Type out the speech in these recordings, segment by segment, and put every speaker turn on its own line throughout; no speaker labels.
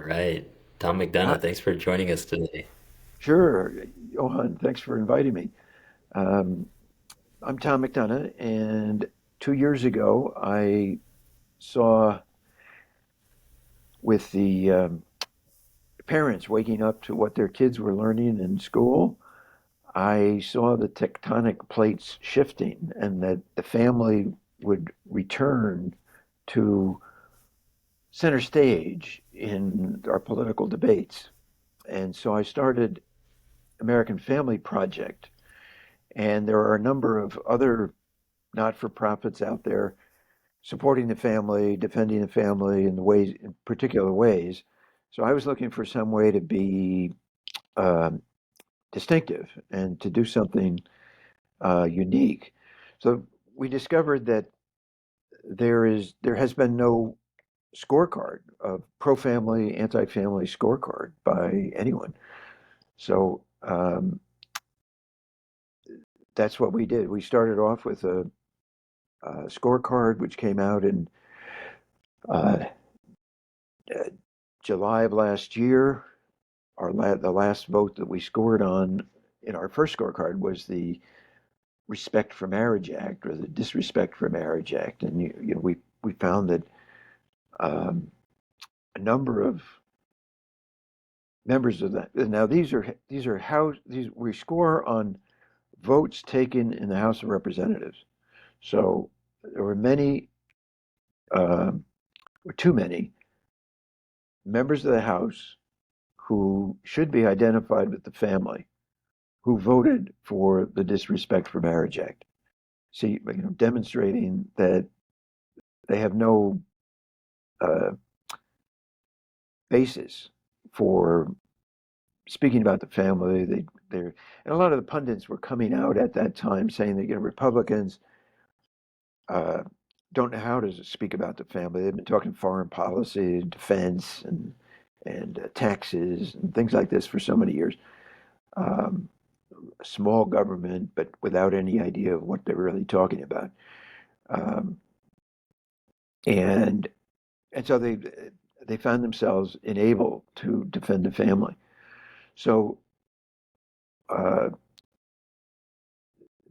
right. Tom McDonough, thanks for joining us today.
Sure, Johann, thanks for inviting me. Um, I'm Tom McDonough, and 2 years ago, I saw with the parents waking up to what their kids were learning in school, I saw the tectonic plates shifting and that the family would return to center stage in our political debates. And so I started American Family Project, and there are a number of other not-for-profits out there supporting the family, defending the family in the ways, in particular ways. So I was looking for some way to be um, distinctive and to do something unique. So we discovered that there has been no scorecard of pro-family, anti-family scorecard by anyone. So that's what we did. We started off with a scorecard which came out in uh, July of last year. The last vote that we scored on in our first scorecard was the Respect for Marriage Act or the Disrespect for Marriage Act, and we found that um, a number of members of that. Now these are how these we score on votes taken in the House of Representatives. So there were or too many members of the House who should be identified with the family who voted for the Disrespect for Marriage Act. See, demonstrating that they have no uh, basis for speaking about the family. And a lot of the pundits were coming out at that time saying that Republicans uh, don't know how to speak about the family. They've been talking foreign policy, defense, and taxes and things like this for so many years. Um, Small government, but without any idea of what they're really talking about. Um, and and so they found themselves unable to defend the family. So uh,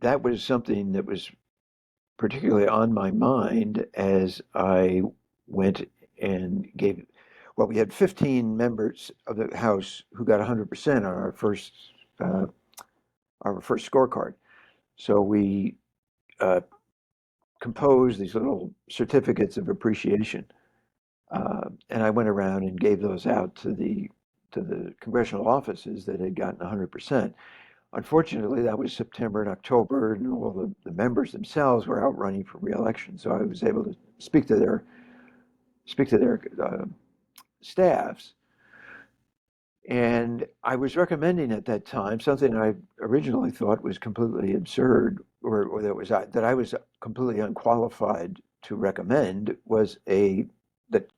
that was something that was particularly on my mind as I went and gave. Well, we had 15 members of the House who got 100% on uh, our first scorecard. So we uh, composed these little certificates of appreciation. And I went around and gave those out to the congressional offices that had gotten 100%. Unfortunately, that was September and October, and all the members themselves were out running for reelection. So I was able to speak to their staffs, and I was recommending at that time something I originally thought was completely absurd, or that I was completely unqualified to recommend was a that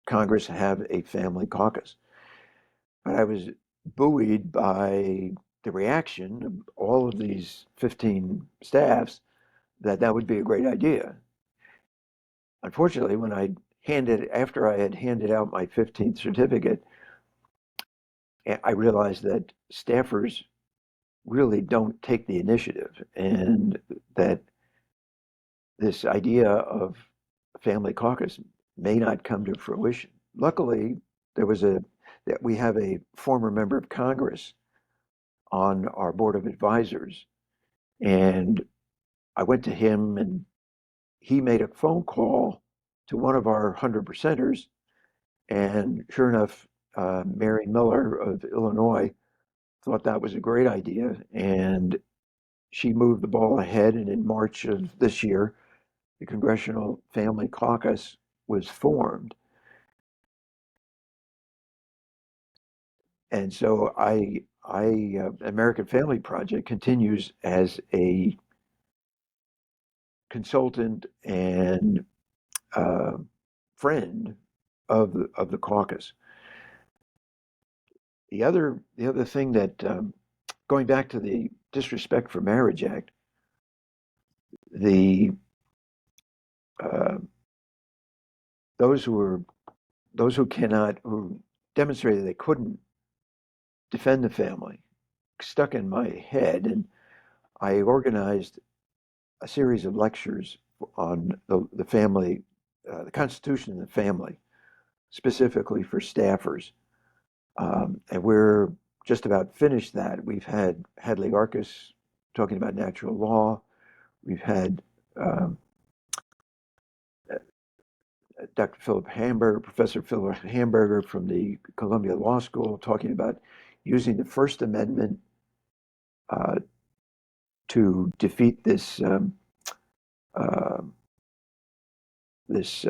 Congress have a family caucus. But I was buoyed by the reaction of all of these 15 staffs that that would be a great idea. Unfortunately, after I had handed out my 15th certificate, I realized that staffers really don't take the initiative and that this idea of family caucus may not come to fruition. Luckily, there was a that we have a former member of Congress on our board of advisors, and I went to him and he made a phone call to one of our 100%ers, and sure enough, Mary Miller of Illinois thought that was a great idea, and she moved the ball ahead. And in March of this year, the Congressional Family Caucus was formed. And so American Family Project continues as a consultant and uh, friend of the caucus. The other thing that going back to the Disrespect for Marriage Act, the uh, those who are those who cannot who demonstrated they couldn't defend the family stuck in my head, and I organized a series of lectures on the family, the Constitution and the family, specifically for staffers. And we're just about finished that. We've had Hadley Arcus talking about natural law. We've had um, Dr. Philip Hamburger, Professor Philip Hamburger from the Columbia Law School, talking about using the First Amendment uh, to defeat uh, this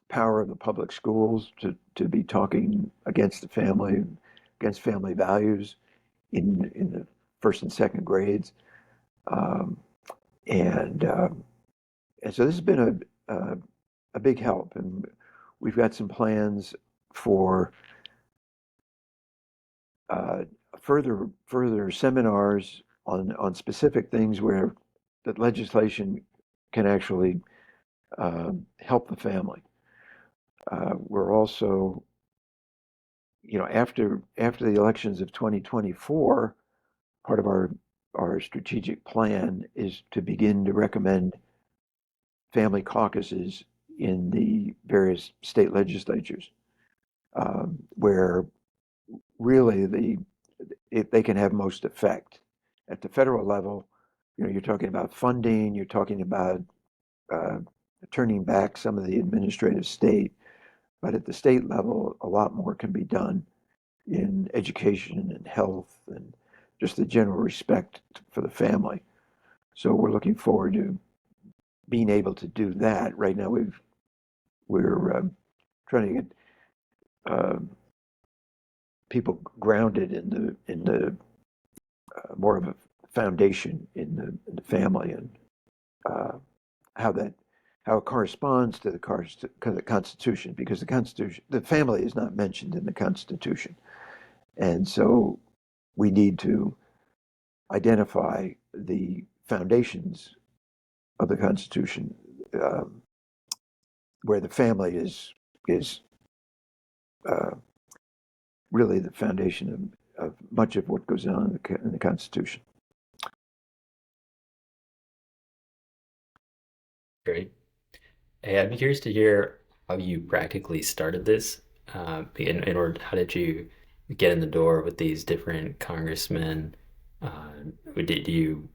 power of the public schools to be talking against the family, against family values in the first and second grades. Um, and and so this has been a big help, and we've got some plans for uh, further seminars on specific things where that legislation can actually help the family. We're also, after the elections of 2024, part of our strategic plan is to begin to recommend family caucuses in the various state legislatures, where really they can have most effect. At the federal level, you're talking about funding, you're talking about uh, turning back some of the administrative state, but at the state level, a lot more can be done in education and health and just the general respect for the family. So we're looking forward to being able to do that. Right now, we're trying to get uh, people grounded in the more of a foundation in the family, and uh, how that how it corresponds to the Constitution, because the family is not mentioned in the Constitution, and so we need to identify the foundations of the Constitution, um, where the family is uh, really the foundation of much of what goes on in the Constitution.
Great. Hey, I'd be curious to hear how you practically started this. In order, how did you get in the door with these different congressmen? Uh, did you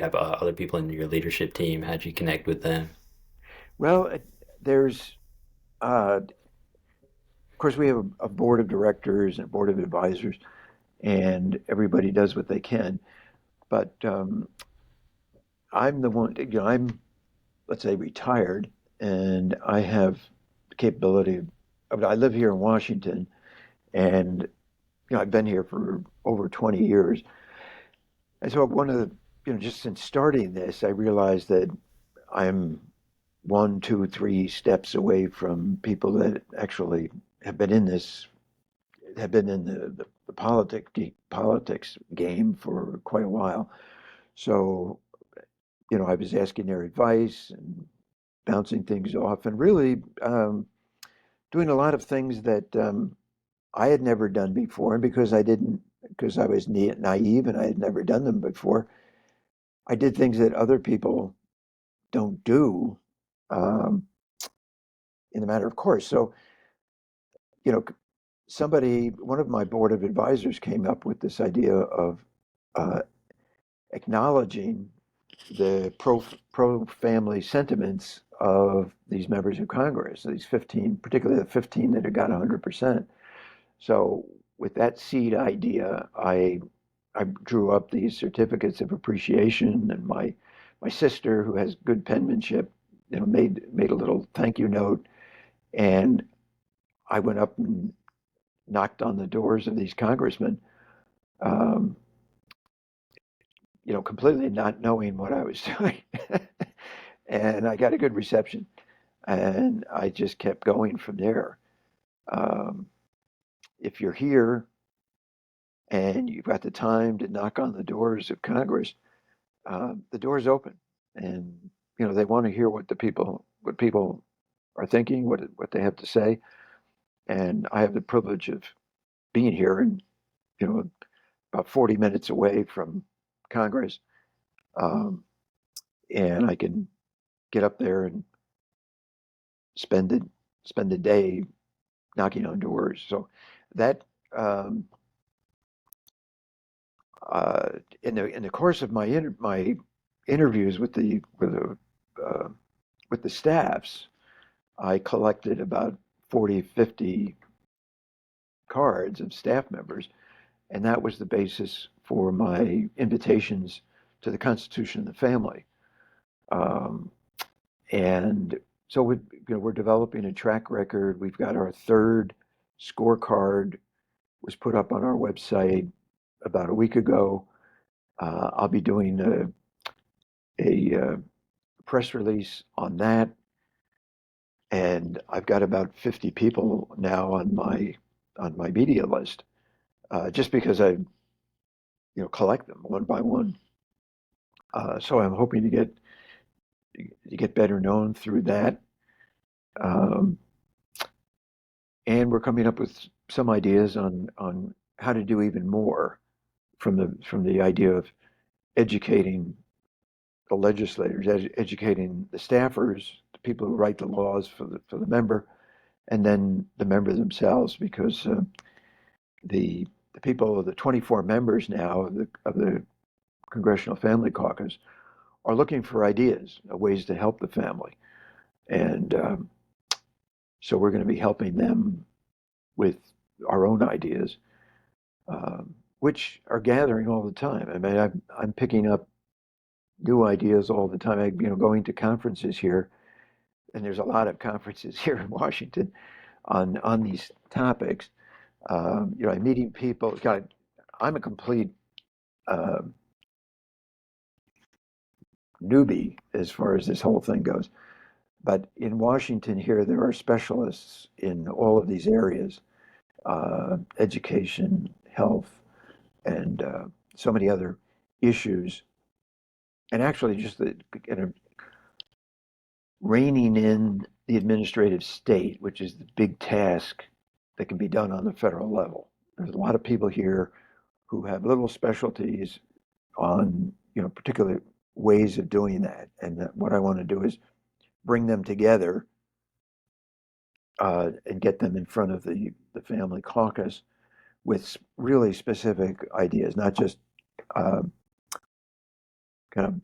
have other people in your leadership team? How'd you connect with them?
Well, there's of course we have a board of directors and a board of advisors, and everybody does what they can. But I'm the one, I'm, let's say, retired, and I have the capability I live here in Washington, and I've been here for over 20 years. And so one of the, just since starting this, I realized that I'm one, two, three steps away from people that actually have been in this, have been in the politics game for quite a while. So, I was asking their advice and bouncing things off, and really doing a lot of things that I had never done before. And because I was naive and I had never done them before, I did things that other people don't do um, in a matter of course. So, you know, one of my board of advisors came up with this idea of uh, acknowledging the pro family sentiments of these members of Congress, these 15, particularly the 15 that had got 100%. So with that seed idea, I drew up these certificates of appreciation, and my sister, who has good penmanship, made a little thank you note, and I went up and knocked on the doors of these congressmen, um, completely not knowing what I was doing. And I got a good reception, and I just kept going from there. Um, if you're here and you've got the time to knock on the doors of Congress, the door's open, and they want to hear what people are thinking, what they have to say. and I have the privilege of being here and, you know, about 40 minutes away from Congress. Um, and I can get up there and spend it, spend the day knocking on doors. So that, um, uh, in the course of my interviews uh, with the staffs, I collected about 40, 50 cards of staff members, and that was the basis for my invitations to the Constitution of the Family. Um, and so we're developing a track record. We've got our third scorecard was put up on our website about a week ago. I'll be doing a press release on that, and I've got about 50 people now on my media list, just because I collect them one by one. So I'm hoping to get better known through that. Um, and we're coming up with some ideas on how to do even more from the idea of educating the legislators, educating the staffers, the people who write the laws for the member, and then the member themselves, because the people, the 24 members now of the Congressional Family Caucus, are looking for ideas, ways to help the family, and so we're going to be helping them with our own ideas, which are gathering all the time. I mean, I'm picking up new ideas all the time. Going to conferences here, and there's a lot of conferences here in Washington on these topics. I'm meeting people. God, I'm a complete uh, newbie as far as this whole thing goes. But in Washington here, there are specialists in all of these areas: education, health, and so many other issues. And actually, just reining in the administrative state, which is the big task that can be done on the federal level. There's a lot of people here who have little specialties on, particular ways of doing that. And what I want to do is bring them together and get them in front of the family caucus with really specific ideas, not just uh, kind of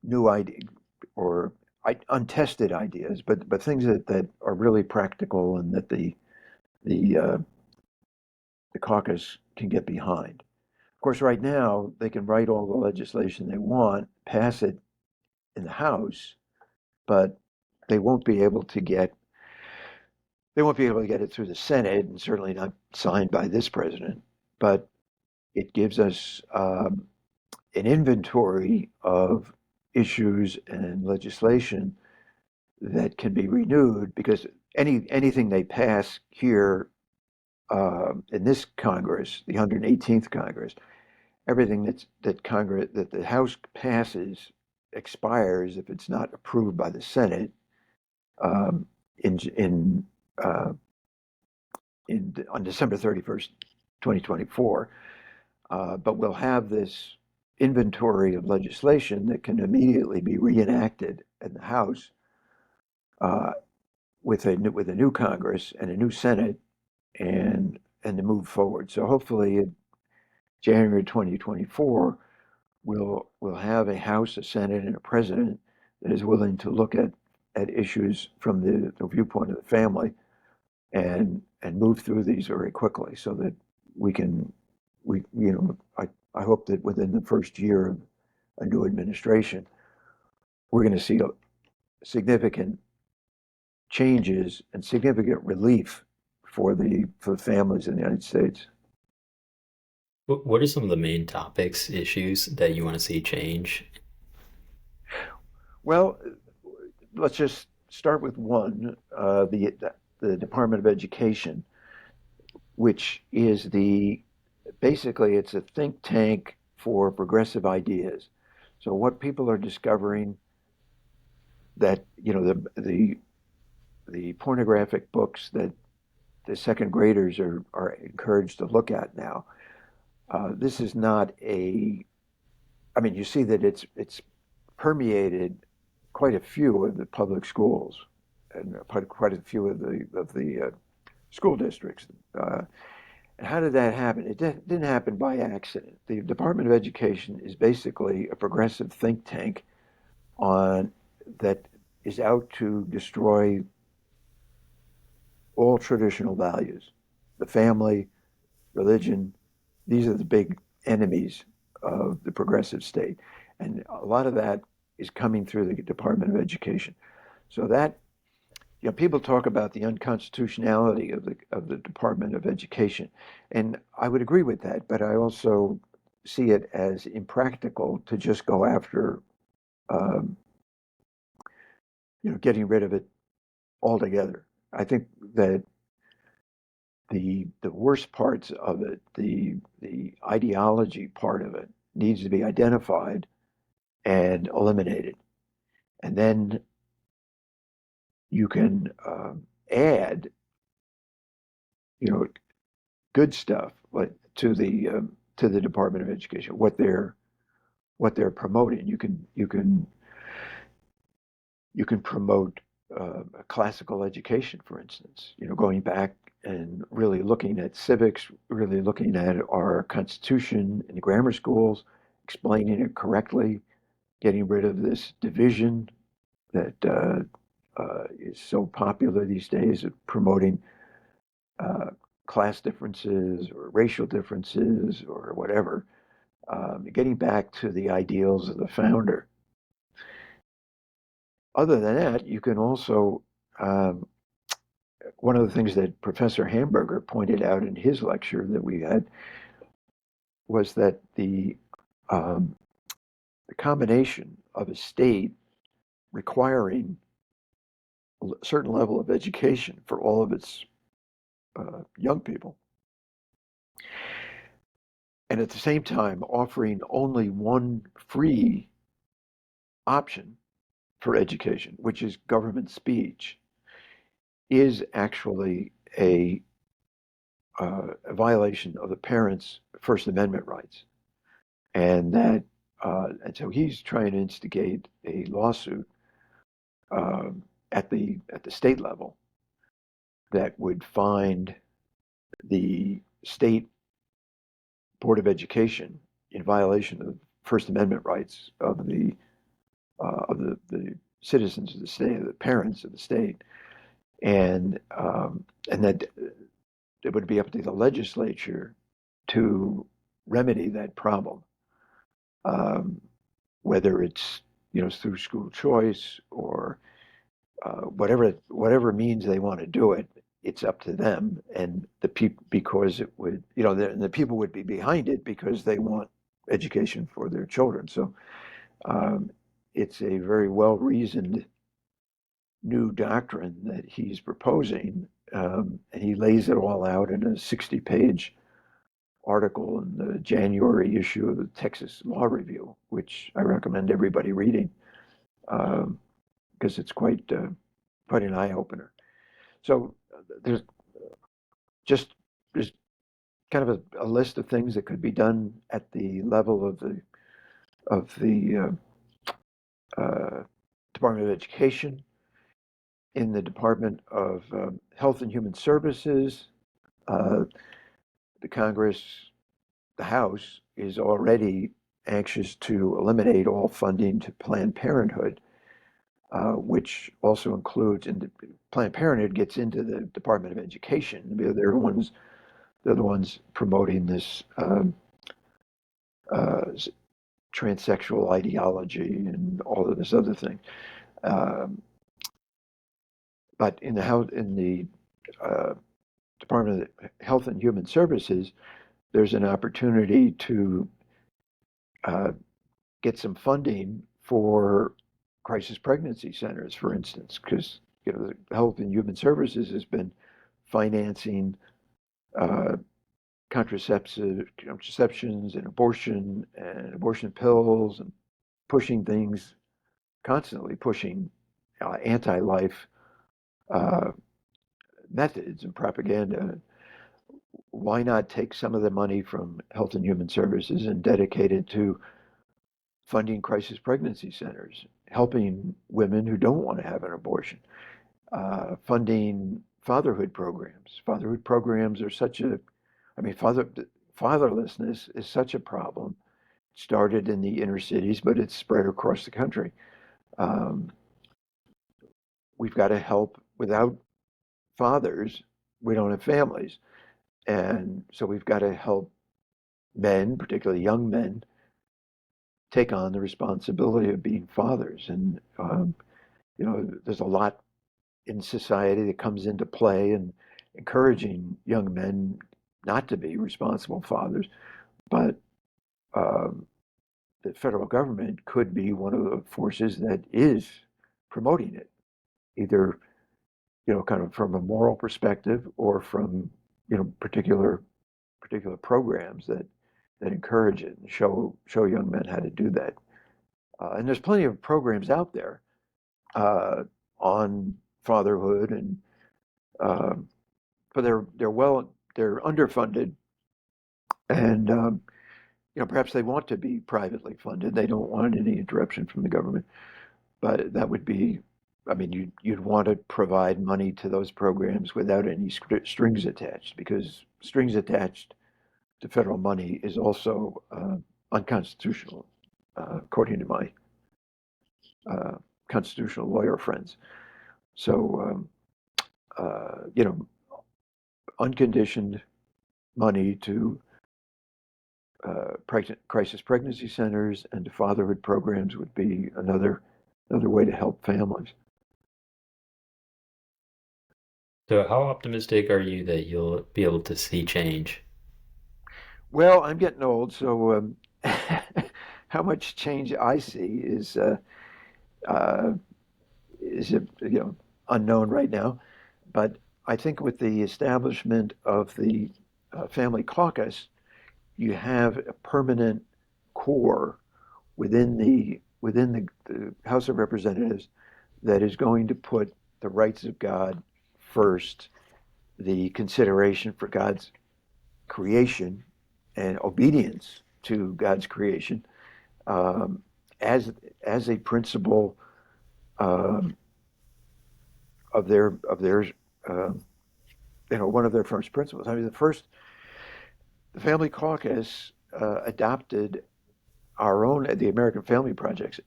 new idea or untested ideas, but things that are really practical and that the uh, the caucus can get behind. Of course, right now they can write all the legislation they want, pass it in the House, but they won't be able to get they won't be able to get it through the Senate, and certainly not signed by this president. But it gives us an inventory of issues and legislation that can be renewed, because anything they pass here in this Congress, the 118th Congress, everything that the House passes expires if it's not approved by the Senate um, in in uh, on December 31st, 2024. But we'll have this inventory of legislation that can immediately be reenacted in the House uh, with a new Congress and a new Senate, and to move forward. So hopefully, in January 2024, we'll have a House, a Senate, and a president that is willing to look at issues from the viewpoint of the family, and move through these very quickly, so that we can we I hope that within the first year of a new administration, we're going to see significant changes and significant relief for the families in the United States.
What are some of the main topics, issues that you want to see change?
Well, let's just start with one, the Department of Education, which is the basically it's a think tank for progressive ideas. So what people are discovering, that the pornographic books that the second graders are encouraged to look at now. This is not a, I mean, you see that it's permeated quite a few of the public schools and quite a few of the school districts. Uh, and how did that happen? It didn't happen by accident. The Department of Education is basically a progressive think tank on that is out to destroy all traditional values, the family, religion. These are the big enemies of the progressive state. And a lot of that is coming through the Department of Education. So that, people talk about the unconstitutionality of the Department of Education, and I would agree with that. But I also see it as impractical to just go after, um, getting rid of it altogether. I think that the worst parts of it, the ideology part of it, needs to be identified and eliminated, and then you can add, you know, good stuff like to the Department of Education, what they're promoting. You can promote a classical education, for instance. Going back and really looking at civics, really looking at our Constitution in the grammar schools, explaining it correctly, getting rid of this division that is so popular these days of promoting uh, class differences or racial differences or whatever. Getting back to the ideals of the founder. Other than that, you can also, um, one of the things that Professor Hamburger pointed out in his lecture that we had was that um, the combination of a state requiring a certain level of education for all of its young people, and at the same time offering only one free option for education, which is government speech, is actually a violation of the parents' First Amendment rights. And so he's trying to instigate a lawsuit at the state level that would find the state board of education in violation of First Amendment rights of the citizens of the state, the parents of the state, and that it would be up to the legislature to remedy that problem, um, whether it's through school choice or whatever means they want to do it. It's up to them and the people, because it would, the people would be behind it because they want education for their children. So um, it's a very well reasoned new doctrine that he's proposing, and he lays it all out in a 60-page article in the January issue of the Texas Law Review, which I recommend everybody reading because it's quite an eye opener. So there's just there's kind of a list of things that could be done at the level of the Department of Education, in the Department of Health and Human Services. Uh, the Congress, the House, is already anxious to eliminate all funding to Planned Parenthood, which also includes, and Planned Parenthood gets into the Department of Education. They're the ones promoting this uh, transsexual ideology and all of this other thing. Um, but in the uh, Department of Health and Human Services, there's an opportunity to uh, get some funding for crisis pregnancy centers, for instance, because the Health and Human Services has been financing uh, contraceptions and abortion pills and pushing things, constantly pushing anti-life uh, methods and propaganda, why not take some of the money from Health and Human Services and dedicate it to funding crisis pregnancy centers, helping women who don't want to have an abortion, funding fatherhood programs. Fatherhood programs are such a, I mean, fatherlessness is such a problem. It started in the inner cities, but it's spread across the country. Um, we've got to help. Without fathers, we don't have families. And so we've got to help men, particularly young men, take on the responsibility of being fathers. And, there's a lot in society that comes into play and encouraging young men not to be responsible fathers. But um, the federal government could be one of the forces that is promoting it, either, kind of from a moral perspective or from, particular programs that encourage it and show young men how to do that. And there's plenty of programs out there uh, on fatherhood, and um, but they're underfunded, and perhaps they want to be privately funded. They don't want any interruption from the government, but that would be. I mean, you'd want to provide money to those programs without any strings attached, because strings attached to federal money is also unconstitutional, according to my uh, constitutional lawyer friends. So, unconditioned money to crisis pregnancy centers and to fatherhood programs would be another way to help families.
So how optimistic are you that you'll be able to see change?
Well, I'm getting old, so how much change I see uh, is unknown right now. But I think with the establishment of the Family Caucus, you have a permanent core within the House of Representatives that is going to put the rights of God first, the consideration for God's creation and obedience to God's creation um, as as a principle um, of their uh, one of their first principles. I mean, the Family Caucus adopted the American Family Project's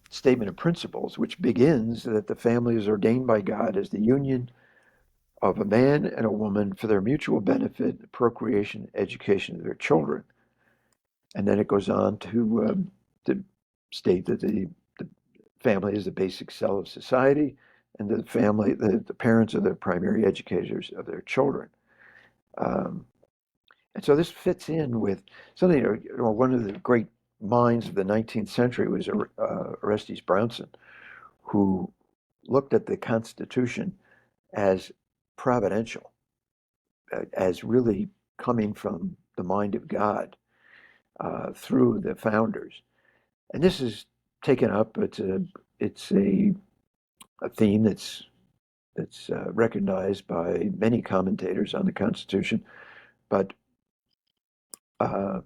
statement of principles, which begins that the family is ordained by God as the union of a man and a woman for their mutual benefit, procreation, education of their children. And then it goes on to state that the family is the basic cell of society, and the parents are the primary educators of their children. Um, and so this fits in with something, one of the great minds of the 19th century was Orestes Brownson, who looked at the Constitution as providential, as really coming from the mind of God through the founders. And this is taken up. It's a theme that's recognized by many commentators on the Constitution. But uh,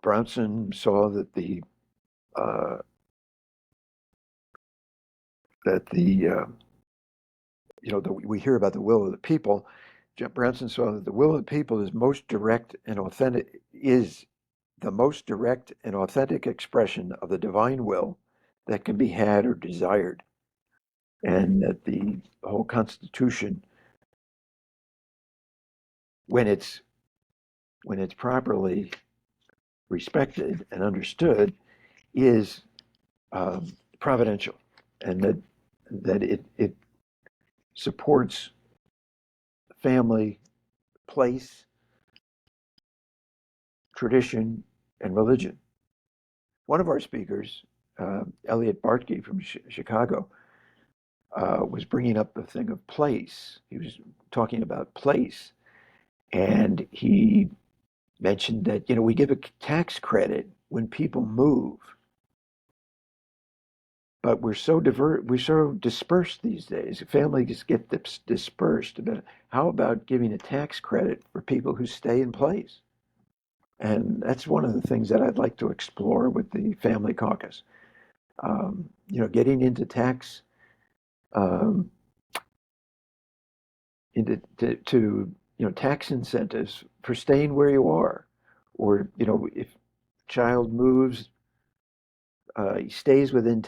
Brownson saw uh, that we hear about the will of the people. Brownson saw that the will of the people is the most direct and authentic expression of the divine will that can be had or desired, and that the whole Constitution, when it's properly respected and understood, is providential, and that it supports family, place, tradition, and religion. One of our speakers, Elliot Bartke from Chicago, was bringing up the thing of place. He was talking about place, and he mentioned that we give a tax credit when people move, but we're so dispersed these days. Families get dispersed. But how about giving a tax credit for people who stay in place? And that's one of the things that I'd like to explore with the Family Caucus. Getting into um, tax incentives for staying where you are, or if child moves, he stays within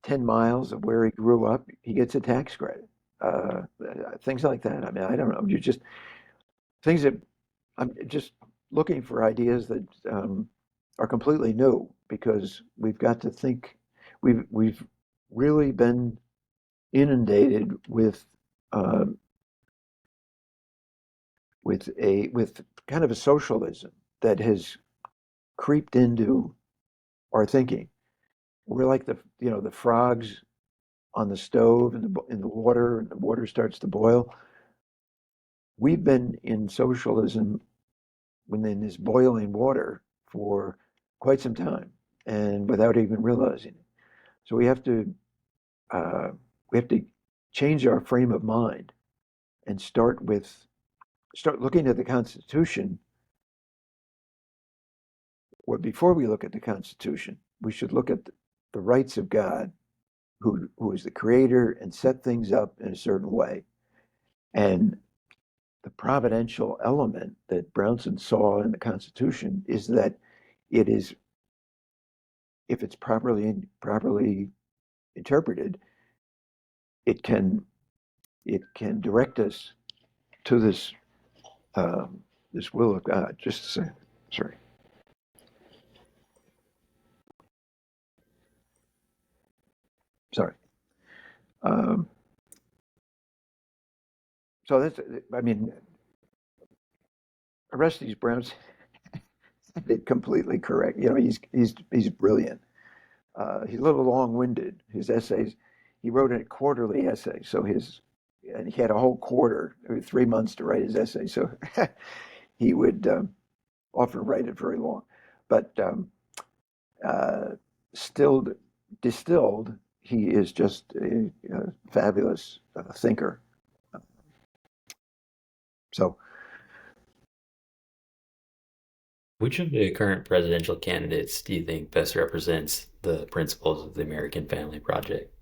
10 miles of where he grew up, he gets a tax credit. Things like that. I mean, I don't know. You just things that I'm just looking for ideas that are completely new because we've got to think. We've really been inundated uh, with kind of a socialism that has creeped into our thinking. We're like the frogs on the stove in the water, and the water starts to boil. We've been in socialism within this boiling water for quite some time, and without even realizing it. So uh, we have to change our frame of mind and start looking at the Constitution. Or before we look at the Constitution, we should look at the rights of God, who is the creator and set things up in a certain way. And the providential element that Brownson saw in the Constitution is that it is, if it's properly interpreted, it can it can direct us to this will of God. Just a second. Sorry. Sorry. Um, so that's, I mean, Orestes Brownson did completely correct. He's brilliant. He's a little long-winded. His essays, he wrote a quarterly essay, and he had a whole quarter, 3 months to write his essay. So he would often write it very long, but uh, still distilled, he is just a fabulous thinker. So,
Which of the current presidential candidates do you think best represents the principles of the American Family Project?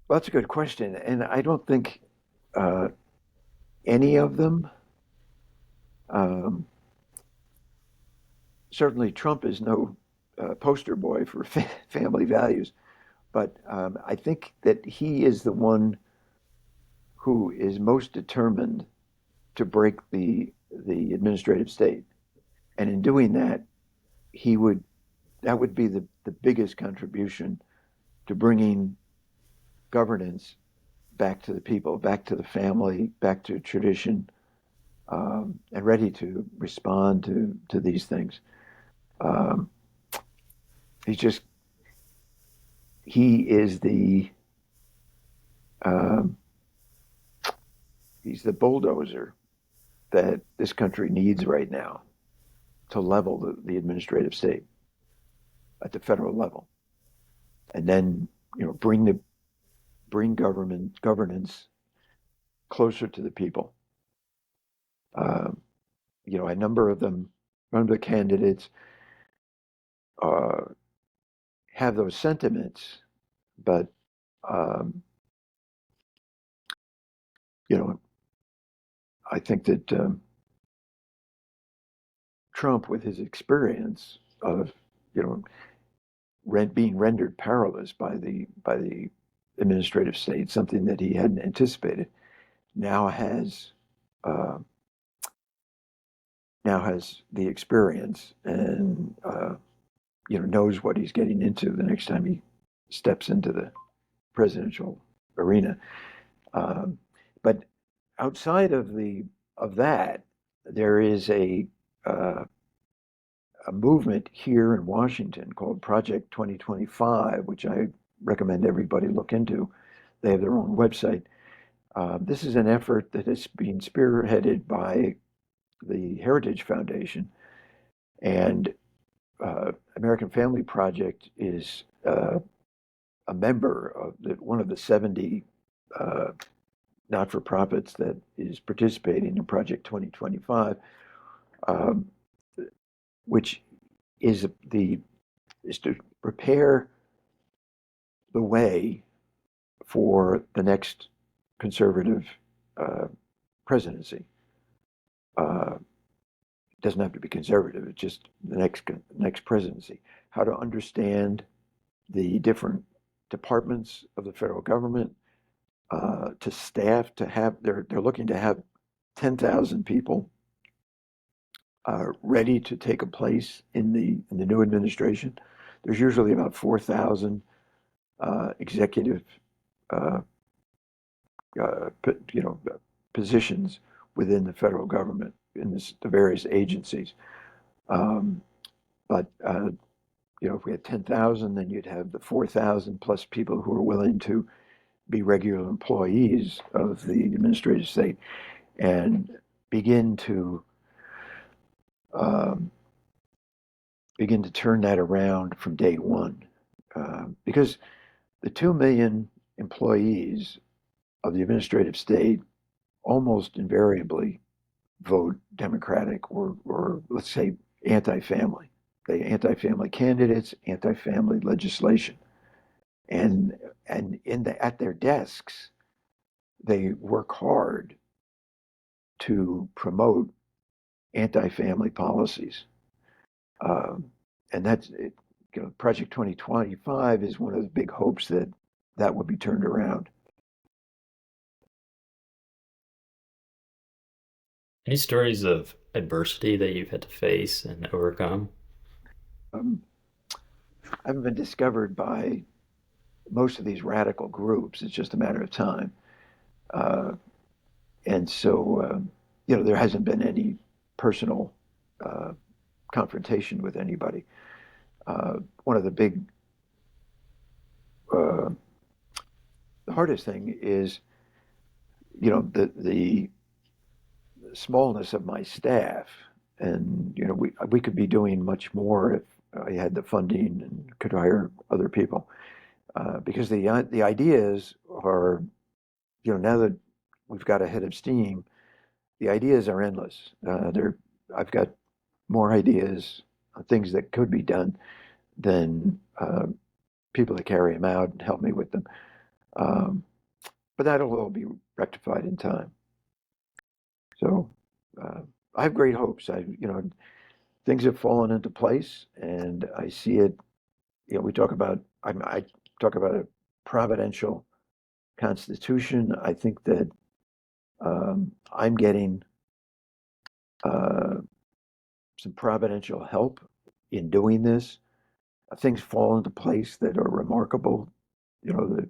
well, that's a good question, and I don't think uh, any of them. Um, Certainly, Trump is no poster boy for family values, but I think that he is the one who is most determined to break the administrative state, and in doing that, he would that would be the biggest contribution to bringing governance back to the people, back to the family, back to tradition, and ready to respond to these things. Um, he's just he is um, he's the bulldozer that this country needs right now to level the administrative state at the federal level, and then bring governance closer to the people. Um, a number of them, none of the candidates uh, have those sentiments, but um, you know, I think that Trump, with his experience of you know being rendered powerless by the administrative state, something that he hadn't anticipated, now has uh, now has the experience and knows what he's getting into the next time he steps into the presidential arena. Um, but outside of that, there is uh, a movement here in Washington called Project 2025, which I recommend everybody look into. They have their own website. This is an effort that is being spearheaded by the Heritage Foundation, And American Family Project is a member of one of the 70 uh, not-for-profits that is participating in Project 2025, um, which is the is to prepare the way for the next conservative uh, presidency. Uh, it doesn't have to be conservative; it's just the next presidency. How to understand the different departments of the federal government, to staff to have they're looking to have 10,000 people ready to take a place in the new administration. There's usually about 4,000 executive uh, you know positions within the federal government in the various agencies. Um, but if we had 10,000, then you'd have the 4,000 plus people who are willing to be regular employees of the administrative state and begin to um, begin to turn that around from day one. Because the 2 million employees of the administrative state almost invariably vote Democratic or let's say anti-family. They anti-family candidates, anti-family legislation, and at their desks they work hard to promote anti-family policies. Um, and that's it. Project 2025 is one of the big hopes that that will be turned around.
Any stories of adversity that you've had to face and overcome?
Um, I haven't been discovered by most of these radical groups. It's just a matter of time. Uh, and so, there hasn't been any personal uh, confrontation with anybody. One of the big, uh, the hardest thing is, the smallness of my staff. And, we could be doing much more if I had the funding and could hire other people. Because the ideas are, now that we've got a head of steam, the ideas are endless. I've got more ideas, things that could be done than people to carry them out and help me with them. Um, but that'll all be rectified in time. So uh, I have great hopes. Things have fallen into place, and I see it. We talk about I talk about a providential constitution. I think that I'm getting uh, some providential help in doing this. Things fall into place that are remarkable. The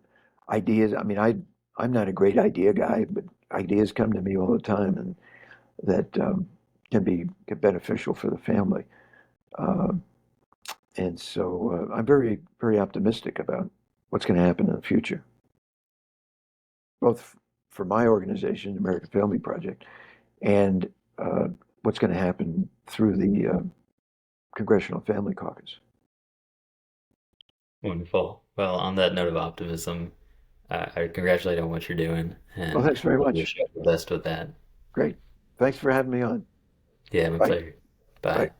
ideas. I mean, I'm not a great idea guy, but ideas come to me all the time, and that can be beneficial for the family. Uh, and so I'm very, very optimistic about what's going to happen in the future, both for my organization, American Family Project, and uh, what's going to happen through the Congressional Family Caucus.
Wonderful. Well, on that note of optimism, I congratulate on what you're doing
Well,
and
thanks very much.
wish you all the best with that.
Great. Thanks for having me on.
Yeah, my
Bye.
pleasure. Bye.
Bye.